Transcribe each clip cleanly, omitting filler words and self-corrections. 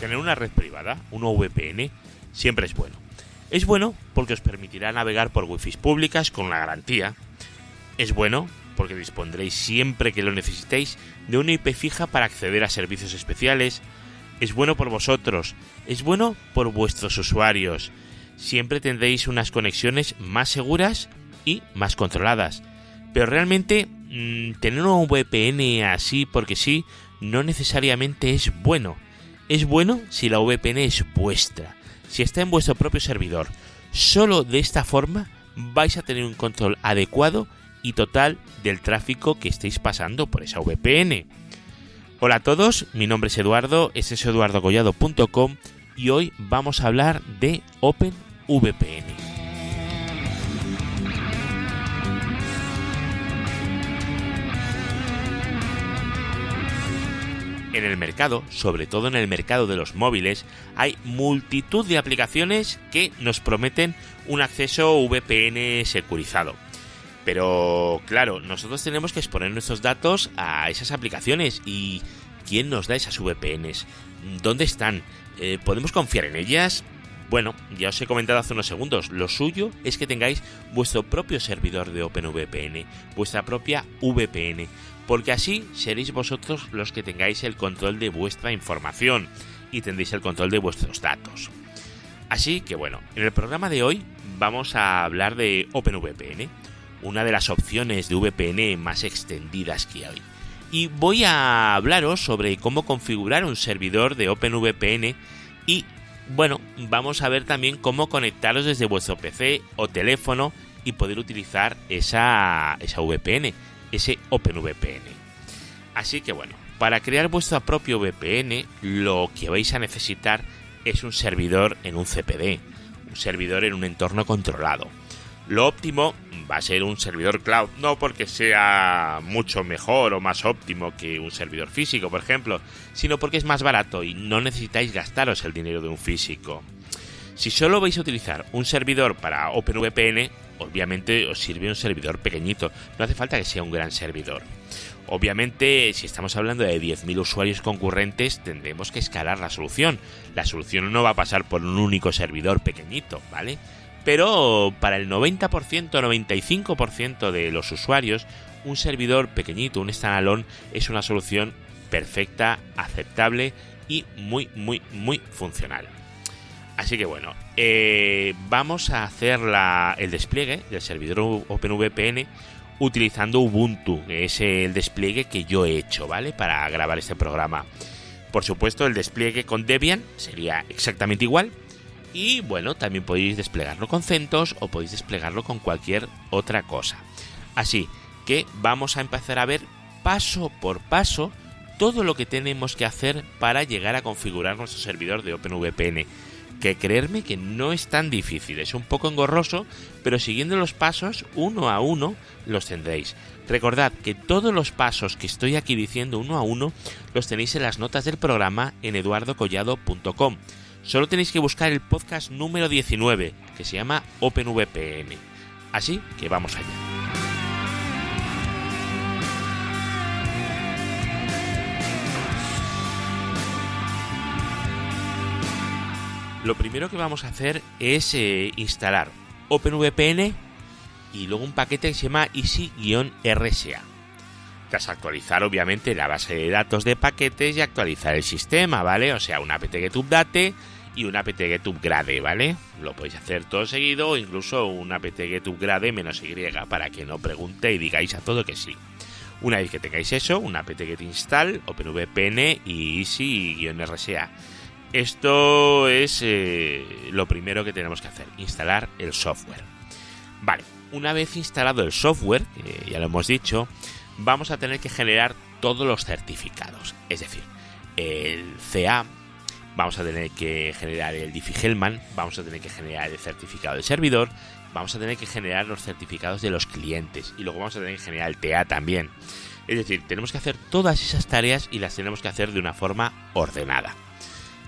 Tener una red privada, una VPN, siempre es bueno. Es bueno porque os permitirá navegar por wifi públicas con una garantía. Es bueno porque dispondréis siempre que lo necesitéis de una IP fija para acceder a servicios especiales. Es bueno por vosotros, es bueno por vuestros usuarios. Siempre tendréis unas conexiones más seguras y más controladas. Pero realmente tener una VPN así porque sí no necesariamente es bueno. Es bueno si la VPN es vuestra, si está en vuestro propio servidor. Solo de esta forma vais a tener un control adecuado y total del tráfico que estéis pasando por esa VPN. Hola a todos, mi nombre es Eduardo, este es eduardocollado.com y hoy vamos a hablar de OpenVPN. En el mercado, sobre todo en el mercado de los móviles, hay multitud de aplicaciones que nos prometen un acceso VPN securizado. Pero claro, nosotros tenemos que exponer nuestros datos a esas aplicaciones. ¿Y quién nos da esas VPNs? ¿Dónde están? ¿Podemos confiar en ellas? Bueno, ya os he comentado hace unos segundos, lo suyo es que tengáis vuestro propio servidor de OpenVPN, vuestra propia VPN, porque así seréis vosotros los que tengáis el control de vuestra información y tendréis el control de vuestros datos. Así que bueno, en el programa de hoy vamos a hablar de OpenVPN, una de las opciones de VPN más extendidas que hay. Y voy a hablaros sobre cómo configurar un servidor de OpenVPN y, bueno, vamos a ver también cómo conectaros desde vuestro PC o teléfono y poder utilizar esa VPN, ese OpenVPN. Así que bueno, para crear vuestro propio VPN, lo que vais a necesitar es un servidor en un CPD, un servidor en un entorno controlado. Lo óptimo va a ser un servidor cloud, no porque sea mucho mejor o más óptimo que un servidor físico, por ejemplo, sino porque es más barato y no necesitáis gastaros el dinero de un físico. Si solo vais a utilizar un servidor para OpenVPN, obviamente os sirve un servidor pequeñito, no hace falta que sea un gran servidor. Obviamente, si estamos hablando de 10.000 usuarios concurrentes, tendremos que escalar la solución. La solución no va a pasar por un único servidor pequeñito, ¿vale? Pero para el 90%, 95% de los usuarios, un servidor pequeñito, un standalone, es una solución perfecta, aceptable y muy funcional. Así que bueno, vamos a hacer el despliegue del servidor OpenVPN utilizando Ubuntu, que es el despliegue que yo he hecho, ¿vale? Para grabar este programa. Por supuesto, el despliegue con Debian sería exactamente igual. Y bueno, también podéis desplegarlo con CentOS o podéis desplegarlo con cualquier otra cosa. Así que vamos a empezar a ver paso por paso todo lo que tenemos que hacer para llegar a configurar nuestro servidor de OpenVPN. Que creerme que no es tan difícil, es un poco engorroso, pero siguiendo los pasos uno a uno los tendréis. Recordad que todos los pasos que estoy aquí diciendo uno a uno los tenéis en las notas del programa en eduardocollado.com. Solo tenéis que buscar el podcast número 19, que se llama OpenVPN. Así que vamos allá. Lo primero que vamos a hacer es instalar OpenVPN y luego un paquete que se llama Easy-RSA. Tras actualizar obviamente la base de datos de paquetes y actualizar el sistema, ¿vale? O sea, un apt-get update y un apt-get upgrade, ¿vale? Lo podéis hacer todo seguido o incluso un apt-get upgrade -y para que no pregunte y digáis a todo que sí. Una vez que tengáis eso, un apt-get install, OpenVPN y Easy-RSA. Esto es lo primero que tenemos que hacer, instalar el software. Vale, una vez instalado el software, que ya lo hemos dicho, vamos a tener que generar todos los certificados. Es decir, el CA, vamos a tener que generar el Diffie-Hellman, vamos a tener que generar el certificado del servidor, vamos a tener que generar los certificados de los clientes y luego vamos a tener que generar el TA también. Es decir, tenemos que hacer todas esas tareas y las tenemos que hacer de una forma ordenada.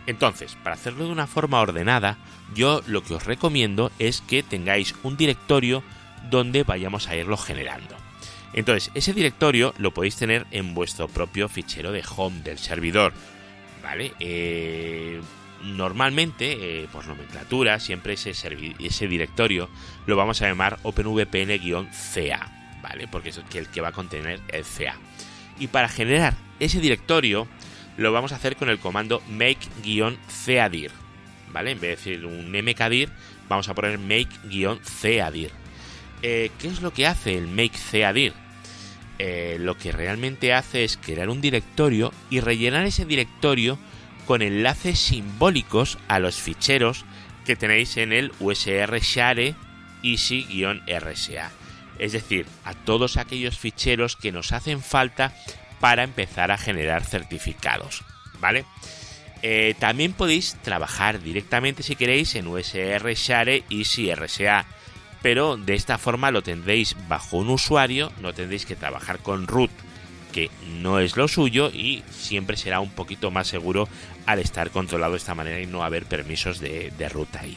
Entonces, para hacerlo de una forma ordenada, yo lo que os recomiendo es que tengáis un directorio donde vayamos a irlo generando. Entonces, ese directorio lo podéis tener en vuestro propio fichero de home del servidor, ¿vale? Normalmente, por nomenclatura, siempre ese directorio lo vamos a llamar OpenVPN-CA, ¿vale? Porque es el que va a contener el CA. Y para generar ese directorio, lo vamos a hacer con el comando make-cadir, ¿vale? En vez de decir un mkdir, vamos a poner make-cadir. ¿Qué es lo que hace el make-cadir? Lo que realmente hace es crear un directorio y rellenar ese directorio con enlaces simbólicos a los ficheros que tenéis en el USR share easy-rsa. Es decir, a todos aquellos ficheros que nos hacen falta para empezar a generar certificados, ¿vale? También podéis trabajar directamente si queréis en USR share easy-rsa, pero de esta forma lo tendréis bajo un usuario, no tendréis que trabajar con root, que no es lo suyo, y siempre será un poquito más seguro al estar controlado de esta manera y no haber permisos de root ahí.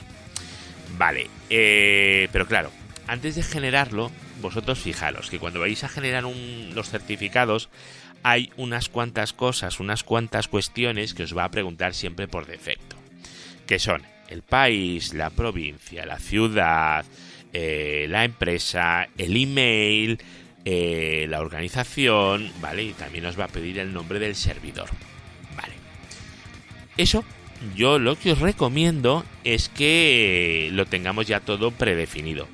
Vale, pero claro, antes de generarlo, vosotros fijaros que cuando vais a generar los certificados hay unas cuantas cosas, unas cuantas cuestiones que os va a preguntar siempre por defecto, que son el país, la provincia, la ciudad, la empresa, el email, la organización, ¿vale? Y también os va a pedir el nombre del servidor, ¿vale? Eso yo lo que os recomiendo es que lo tengamos ya todo predefinido.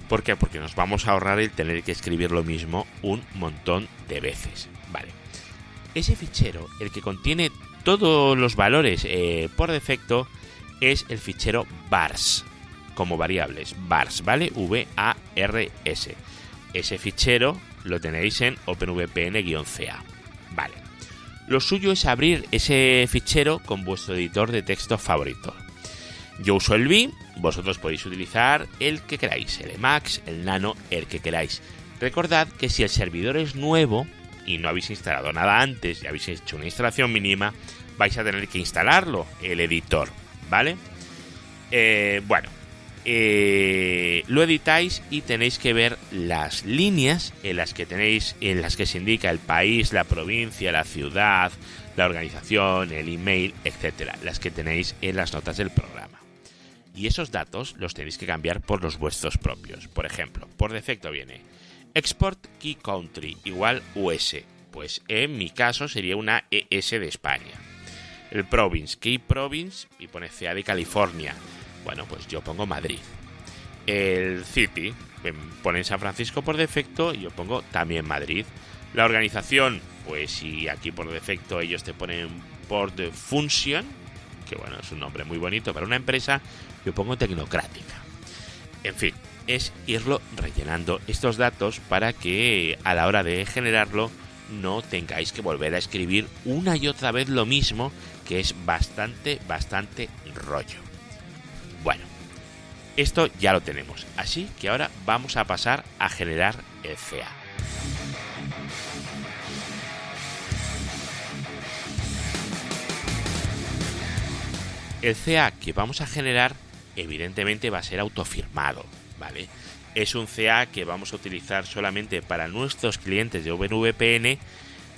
¿Por qué? Porque nos vamos a ahorrar el tener que escribir lo mismo un montón de veces, ¿vale? Ese fichero, el que contiene todos los valores por defecto, es el fichero vars, como variables, vars, ¿vale? V-A-R-S. Ese fichero lo tenéis en OpenVPN-CA, ¿vale? Lo suyo es abrir ese fichero con vuestro editor de texto favorito. Yo uso el Vi, vosotros podéis utilizar el que queráis, el Emacs, el Nano, el que queráis. Recordad que si el servidor es nuevo y no habéis instalado nada antes y habéis hecho una instalación mínima, vais a tener que instalarlo, el editor, ¿vale? Lo editáis y tenéis que ver las líneas en las que se indica el país, la provincia, la ciudad, la organización, el email, etcétera, las que tenéis en las notas del programa. Y esos datos los tenéis que cambiar por los vuestros propios. Por ejemplo, por defecto viene Export Key Country igual US. Pues en mi caso sería una ES de España. El Province, Key Province, y pone CA de California. Bueno, pues yo pongo Madrid. El City, pone San Francisco por defecto, y yo pongo también Madrid. La organización, pues si aquí por defecto ellos te ponen Port Function, que bueno, es un nombre muy bonito para una empresa, yo pongo Tecnocrática. En fin, es irlo rellenando estos datos para que a la hora de generarlo no tengáis que volver a escribir una y otra vez lo mismo, que es bastante rollo. Bueno, esto ya lo tenemos, así que ahora vamos a pasar a generar el CA. El CA que vamos a generar evidentemente va a ser autofirmado, ¿vale? Es un CA que vamos a utilizar solamente para nuestros clientes de OpenVPN,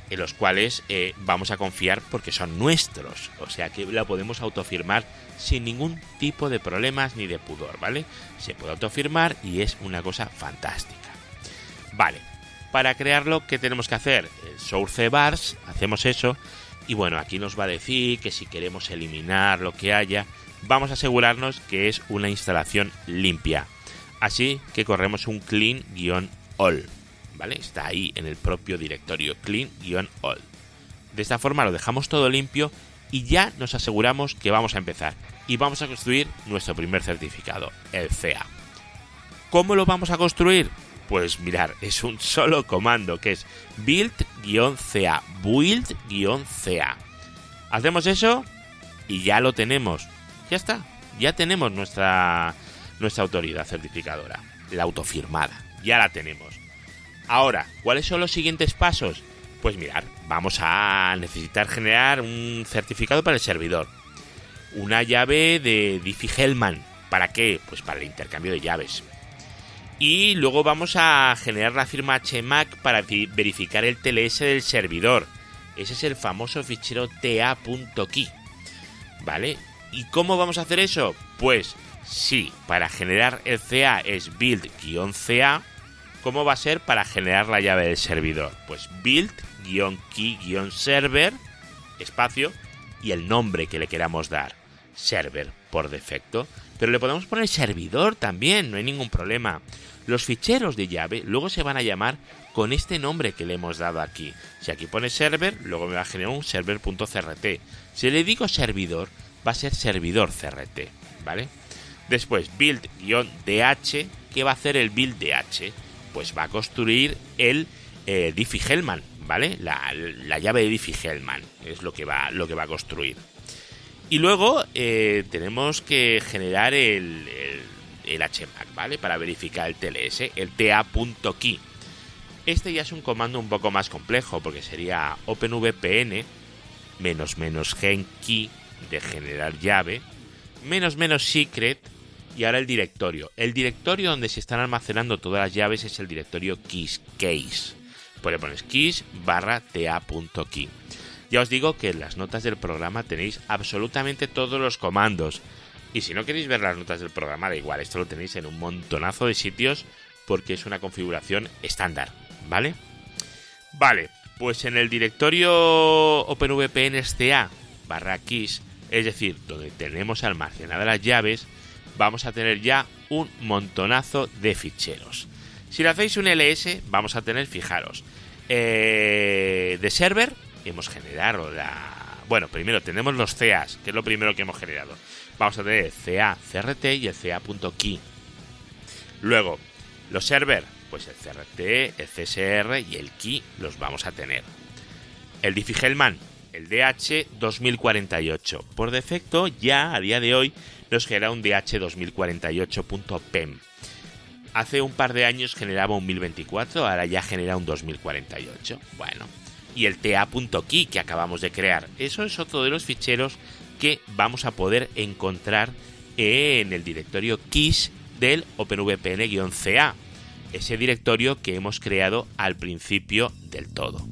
en los cuales vamos a confiar porque son nuestros, o sea que la podemos autofirmar sin ningún tipo de problemas ni de pudor, ¿vale? Se puede autofirmar y es una cosa fantástica. Vale, para crearlo, ¿qué tenemos que hacer? El source vars, hacemos eso, y bueno, aquí nos va a decir que si queremos eliminar lo que haya, vamos a asegurarnos que es una instalación limpia. Así que corremos un clean-all, ¿vale? Está ahí en el propio directorio, clean-all. De esta forma lo dejamos todo limpio y ya nos aseguramos que vamos a empezar. Y vamos a construir nuestro primer certificado, el CA. ¿Cómo lo vamos a construir? Pues mirar, es un solo comando que es build-ca, build-ca. Hacemos eso y ya lo tenemos. Ya está, ya tenemos nuestra autoridad certificadora, la autofirmada, ya la tenemos. Ahora, ¿cuáles son los siguientes pasos? Pues mirar, vamos a necesitar generar un certificado para el servidor. Una llave de Diffie-Hellman. ¿Para qué? Pues para el intercambio de llaves. Y luego vamos a generar la firma HMAC para verificar el TLS del servidor. Ese es el famoso fichero ta.key, ¿vale? ¿Y cómo vamos a hacer eso? Pues sí, para generar el CA es build-CA. ¿Cómo va a ser para generar la llave del servidor? Pues build-key-server, espacio, y el nombre que le queramos dar, server por defecto. Pero le podemos poner servidor también, no hay ningún problema. Los ficheros de llave luego se van a llamar con este nombre que le hemos dado aquí. Si aquí pone server, luego me va a generar un server.crt. Si le digo servidor, va a ser servidor CRT, ¿vale? Después, build-dh. ¿Qué va a hacer el build-dh? Pues va a construir el Diffie-Hellman, ¿vale? La llave de Diffie-Hellman es lo que va a construir. Y luego tenemos que generar el HMAC, ¿vale? Para verificar el TLS, el ta.key. Este ya es un comando un poco más complejo porque sería openvpn -gen-key de generar llave --secret y ahora el directorio. El directorio donde se están almacenando todas las llaves es el directorio keys case. Pues le pones keys /ta.key. Ya os digo que en las notas del programa tenéis absolutamente todos los comandos. Y si no queréis ver las notas del programa, da igual, esto lo tenéis en un montonazo de sitios porque es una configuración estándar, ¿vale? Vale, pues en el directorio openvpn-ca /keys, es decir, donde tenemos almacenadas las llaves, vamos a tener ya un montonazo de ficheros. Si le hacéis un ls, vamos a tener, fijaros, de server, hemos generado Bueno, primero tenemos los CAs, que es lo primero que hemos generado. Vamos a tener el CA CRT y el CA.key. Luego, los server, pues el CRT, el CSR y el key los vamos a tener. El Diffie-Hellman, el DH 2048. Por defecto, ya a día de hoy nos genera un DH 2048.pem. Hace un par de años generaba un 1024, ahora ya genera un 2048. Bueno, y el ta.key que acabamos de crear. Eso es otro de los ficheros que vamos a poder encontrar en el directorio keys del openvpn-ca, ese directorio que hemos creado al principio del todo.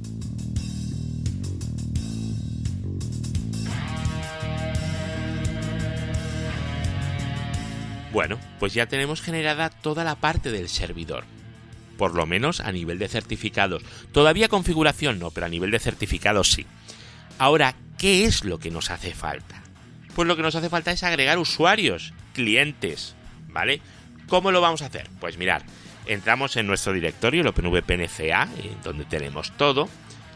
Bueno, pues ya tenemos generada toda la parte del servidor. Por lo menos a nivel de certificados. Todavía configuración no, pero a nivel de certificados sí. Ahora, ¿qué es lo que nos hace falta? Pues lo que nos hace falta es agregar usuarios, clientes, ¿vale? ¿Cómo lo vamos a hacer? Pues mirad, entramos en nuestro directorio, el openvpn-ca, donde tenemos todo.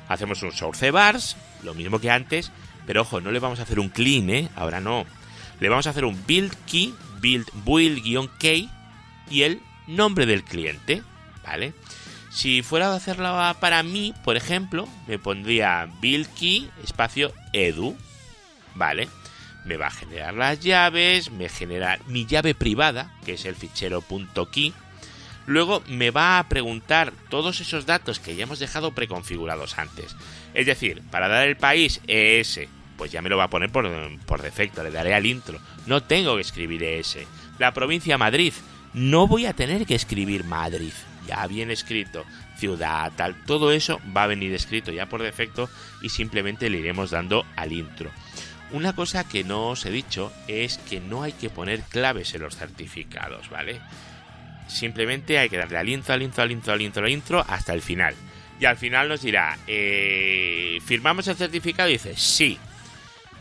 Hacemos un source vars, lo mismo que antes, pero ojo, no le vamos a hacer un clean, ahora no. Le vamos a hacer un build key, build-key y el nombre del cliente, ¿vale? Si fuera a hacerla para mí, por ejemplo, me pondría build key espacio edu, ¿vale? Me va a generar las llaves, me genera mi llave privada, que es el fichero .key. Luego me va a preguntar todos esos datos que ya hemos dejado preconfigurados antes. Es decir, para dar el país ES, pues ya me lo va a poner por defecto, le daré al intro. No tengo que escribir ES. La provincia Madrid, no voy a tener que escribir Madrid. Ya viene escrito, ciudad, tal, todo eso va a venir escrito ya por defecto y simplemente le iremos dando al intro. Una cosa que no os he dicho es que no hay que poner claves en los certificados, ¿vale? Simplemente hay que darle al intro hasta el final. Y al final nos dirá, ¿firmamos el certificado? Y dice, sí.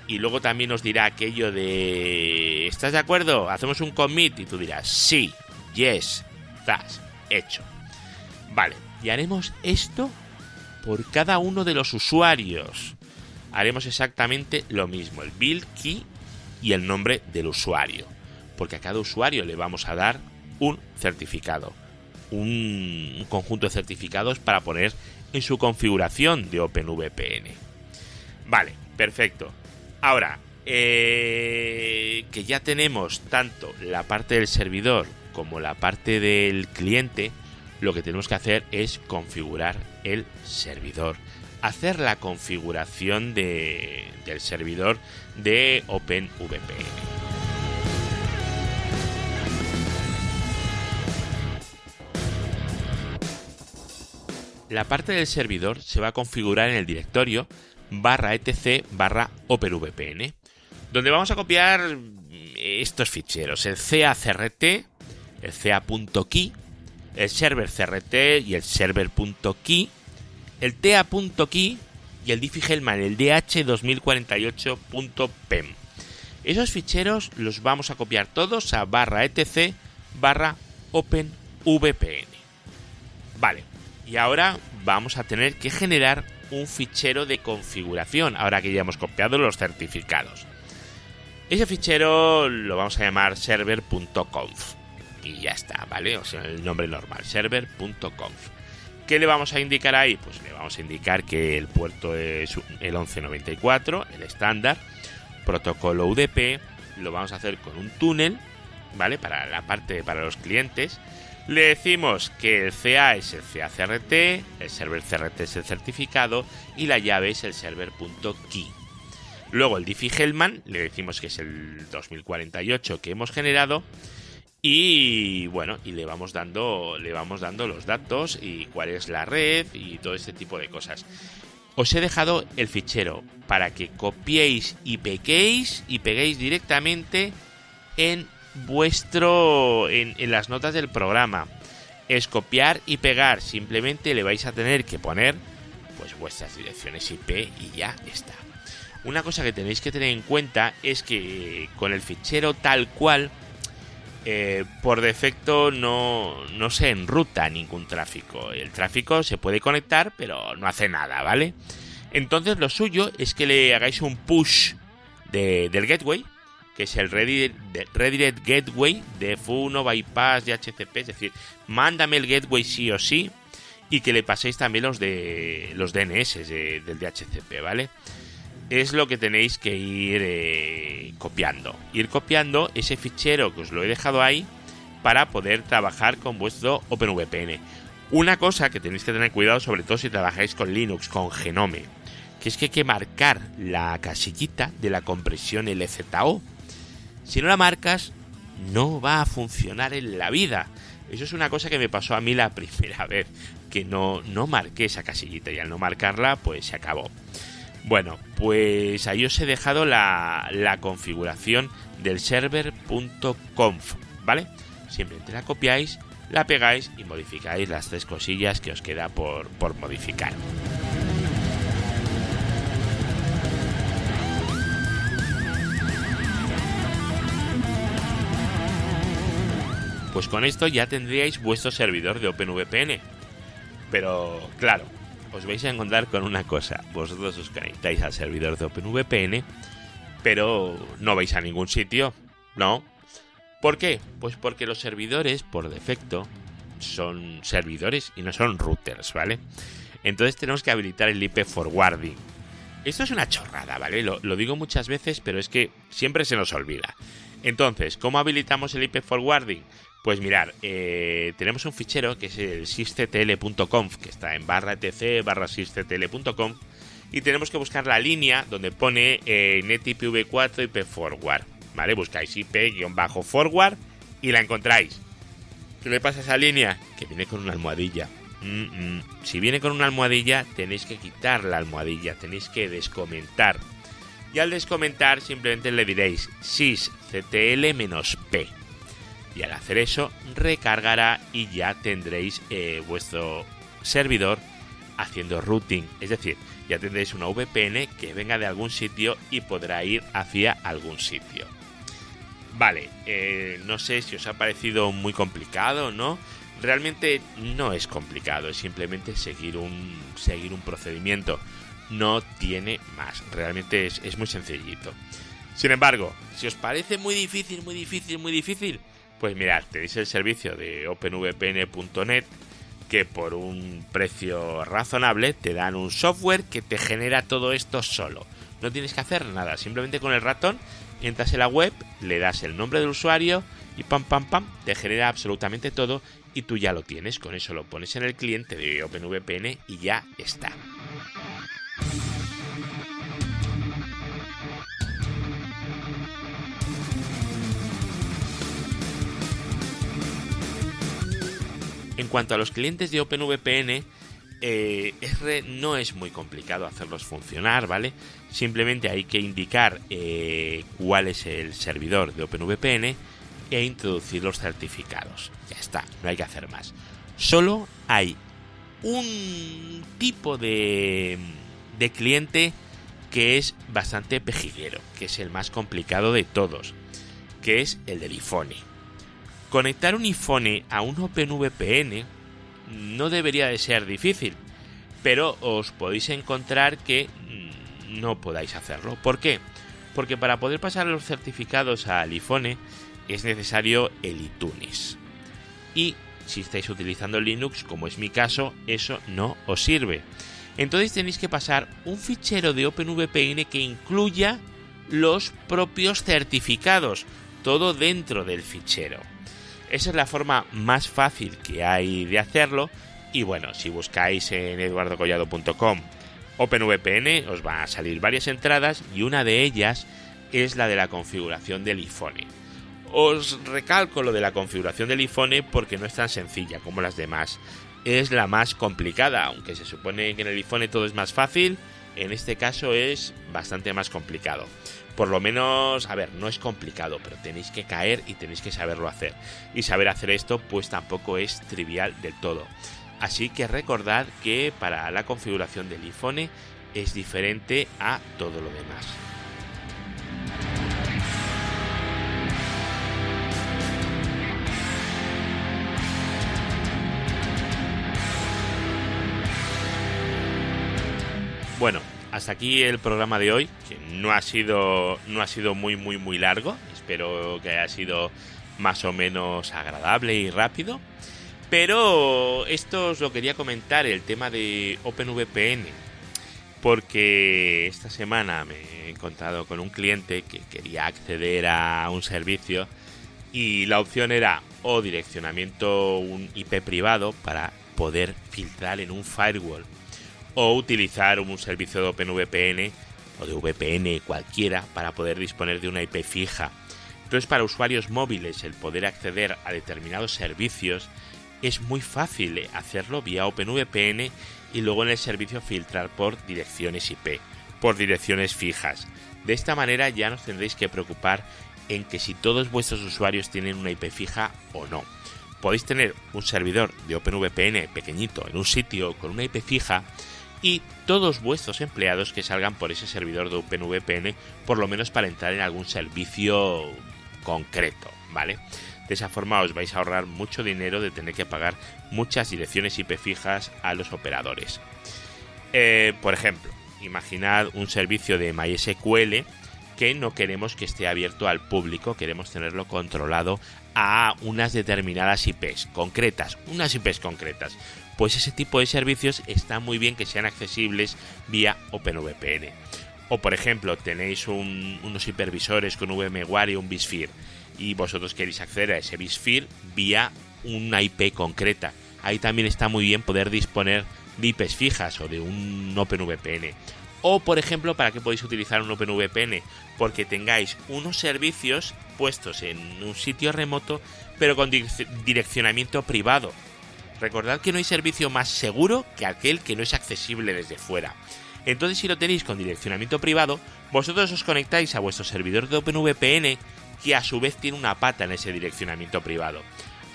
Y luego también nos dirá aquello de, ¿estás de acuerdo? Hacemos un commit y tú dirás, sí, yes, estás hecho. Vale, y haremos esto por cada uno de los usuarios. Haremos exactamente lo mismo, el build key y el nombre del usuario, porque a cada usuario le vamos a dar un certificado, un conjunto de certificados para poner en su configuración de OpenVPN. Vale, perfecto. Ahora, que ya tenemos tanto la parte del servidor como la parte del cliente, lo que tenemos que hacer es configurar el servidor. Hacer la configuración del servidor de OpenVPN. la parte del servidor se va a configurar en el directorio /etc/OpenVPN, donde vamos a copiar estos ficheros: el CACRT, el CA.key, el server CRT y el server.key, el TA.key y el Diffie-Hellman, el DH2048.pem. Esos ficheros los vamos a copiar todos a /etc/OpenVPN. Vale, y ahora vamos a tener que generar un fichero de configuración, ahora que ya hemos copiado los certificados. Ese fichero lo vamos a llamar server.conf y ya está, ¿vale? O sea, el nombre normal, server.conf. ¿Qué le vamos a indicar ahí? Pues le vamos a indicar que el puerto es el 1194, el estándar, protocolo UDP, lo vamos a hacer con un túnel, ¿vale? Para la parte para los clientes. Le decimos que el CA es el CACRT, el server CRT es el certificado y la llave es el server.key. Luego el Diffie-Hellman le decimos que es el 2048 que hemos generado. Y bueno, y le vamos dando los datos y cuál es la red y todo este tipo de cosas. Os he dejado el fichero para que copiéis y peguéis directamente en las notas del programa. Es copiar y pegar, simplemente le vais a tener que poner pues vuestras direcciones IP y ya está. Una cosa que tenéis que tener en cuenta es que con el fichero tal cual, por defecto no se enruta ningún tráfico. El tráfico se puede conectar, pero no hace nada, ¿vale? Entonces lo suyo es que le hagáis un push del gateway, que es el redirect gateway de F1, bypass, DHCP, es decir, mándame el gateway sí o sí, y que le paséis también los DNS del DHCP, ¿vale? Es lo que tenéis que ir copiando. Ir copiando ese fichero que os lo he dejado ahí para poder trabajar con vuestro OpenVPN. Una cosa que tenéis que tener cuidado, sobre todo si trabajáis con Linux, con Genome, que es que hay que marcar la casillita de la compresión LZO. Si no la marcas, no va a funcionar en la vida. Eso es una cosa que me pasó a mí la primera vez, que no marqué esa casillita y al no marcarla, pues se acabó. Bueno, pues ahí os he dejado la configuración del server.conf, ¿vale? Simplemente la copiáis, la pegáis y modificáis las 3 cosillas que os queda por modificar. Pues con esto ya tendríais vuestro servidor de OpenVPN. Pero claro, os vais a encontrar con una cosa: vosotros os conectáis al servidor de OpenVPN, pero no vais a ningún sitio, ¿no? ¿Por qué? Pues porque los servidores, por defecto, son servidores y no son routers, ¿vale? Entonces tenemos que habilitar el IP forwarding. Esto es una chorrada, ¿vale? Lo digo muchas veces, pero es que siempre se nos olvida. Entonces, ¿cómo habilitamos el IP forwarding? Pues mirad, tenemos un fichero que es el sysctl.conf, que está en /etc/sysctl.conf, y tenemos que buscar la línea donde pone netipv4 IP forward, ¿vale? Buscáis IP-forward y la encontráis. ¿Qué le pasa a esa línea? Que viene con una almohadilla. Si viene con una almohadilla, tenéis que quitar la almohadilla, tenéis que descomentar. Y al descomentar simplemente le diréis sysctl-p. Y al hacer eso, recargará y ya tendréis vuestro servidor haciendo routing. Es decir, ya tendréis una VPN que venga de algún sitio y podrá ir hacia algún sitio. Vale, no sé si os ha parecido muy complicado, ¿no? Realmente no es complicado, es simplemente seguir un procedimiento. No tiene más, realmente es muy sencillito. Sin embargo, si os parece muy difícil, pues mirad, tenéis el servicio de openvpn.net, que por un precio razonable te dan un software que te genera todo esto solo. No tienes que hacer nada, simplemente con el ratón entras en la web, le das el nombre del usuario y pam, te genera absolutamente todo y tú ya lo tienes. Con eso lo pones en el cliente de OpenVPN y ya está. En cuanto a los clientes de OpenVPN, no es muy complicado hacerlos funcionar, ¿vale? Simplemente hay que indicar cuál es el servidor de OpenVPN e introducir los certificados. Ya está, no hay que hacer más. Solo hay un tipo de cliente que es bastante pejiguero, que es el más complicado de todos, que es el del iPhone. Conectar un iPhone a un OpenVPN no debería de ser difícil, pero os podéis encontrar que no podáis hacerlo. ¿Por qué? Porque para poder pasar los certificados al iPhone es necesario el iTunes. Y si estáis utilizando Linux, como es mi caso, eso no os sirve. Entonces tenéis que pasar un fichero de OpenVPN que incluya los propios certificados, todo dentro del fichero. Esa es la forma más fácil que hay de hacerlo. Y bueno, si buscáis en eduardocollado.com OpenVPN, os van a salir varias entradas y una de ellas es la de la configuración del iPhone. Os recalco lo de la configuración del iPhone porque no es tan sencilla como las demás. Es la más complicada, aunque se supone que en el iPhone todo es más fácil, en este caso es bastante más complicado. Por lo menos, a ver, no es complicado, pero tenéis que caer y tenéis que saberlo hacer. Y saber hacer esto pues tampoco es trivial del todo. Así que recordad que para la configuración del iPhone es diferente a todo lo demás. Bueno, hasta aquí el programa de hoy, que no ha sido muy largo. Espero que haya sido más o menos agradable y rápido. Pero esto os lo quería comentar, el tema de OpenVPN, porque esta semana me he encontrado con un cliente que quería acceder a un servicio y la opción era o direccionamiento un IP privado para poder filtrar en un firewall, o utilizar un servicio de OpenVPN o de VPN cualquiera para poder disponer de una IP fija. Entonces, para usuarios móviles el poder acceder a determinados servicios es muy fácil hacerlo vía OpenVPN y luego en el servicio filtrar por direcciones IP, por direcciones fijas. De esta manera ya no os tendréis que preocupar en que si todos vuestros usuarios tienen una IP fija o no. Podéis tener un servidor de OpenVPN pequeñito en un sitio con una IP fija y todos vuestros empleados que salgan por ese servidor de OpenVPN, por lo menos para entrar en algún servicio concreto, ¿vale? De esa forma os vais a ahorrar mucho dinero de tener que pagar muchas direcciones IP fijas a los operadores. Por ejemplo, imaginad un servicio de MySQL que no queremos que esté abierto al público, queremos tenerlo controlado a unas determinadas IPs concretas, pues ese tipo de servicios está muy bien que sean accesibles vía OpenVPN. O por ejemplo, tenéis unos hipervisores con VMware y un vSphere y vosotros queréis acceder a ese vSphere vía una IP concreta. Ahí también está muy bien poder disponer de IPs fijas o de un OpenVPN. O por ejemplo, ¿para qué podéis utilizar un OpenVPN? Porque tengáis unos servicios puestos en un sitio remoto pero con direccionamiento privado. Recordad que no hay servicio más seguro que aquel que no es accesible desde fuera. Entonces, si lo tenéis con direccionamiento privado, vosotros os conectáis a vuestro servidor de OpenVPN, que a su vez tiene una pata en ese direccionamiento privado.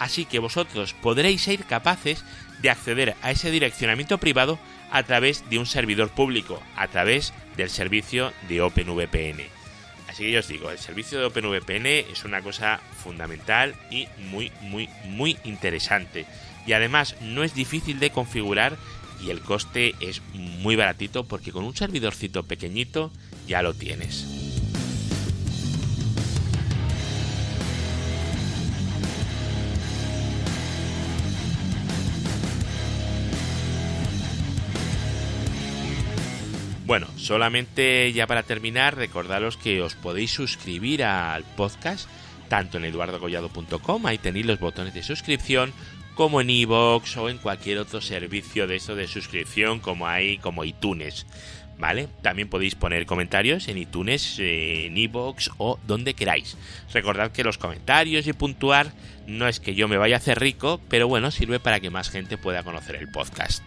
Así que vosotros podréis ser capaces de acceder a ese direccionamiento privado a través de un servidor público, a través del servicio de OpenVPN. Así que yo os digo, el servicio de OpenVPN es una cosa fundamental y muy interesante. Y además no es difícil de configurar y el coste es muy baratito porque con un servidorcito pequeñito ya lo tienes. Bueno, solamente ya para terminar, recordaros que os podéis suscribir al podcast tanto en eduardocollado.com, ahí tenéis los botones de suscripción, como en iVoox o en cualquier otro servicio de esto de suscripción como iTunes, ¿vale? También podéis poner comentarios en iTunes, en iVoox o donde queráis. Recordad que los comentarios y puntuar no es que yo me vaya a hacer rico, pero bueno, sirve para que más gente pueda conocer el podcast.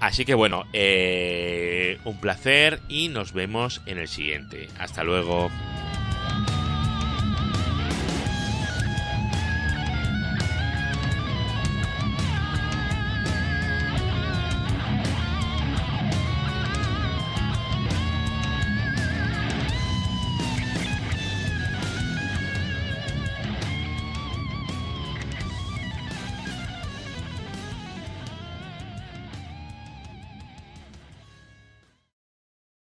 Así que bueno, un placer y nos vemos en el siguiente. Hasta luego.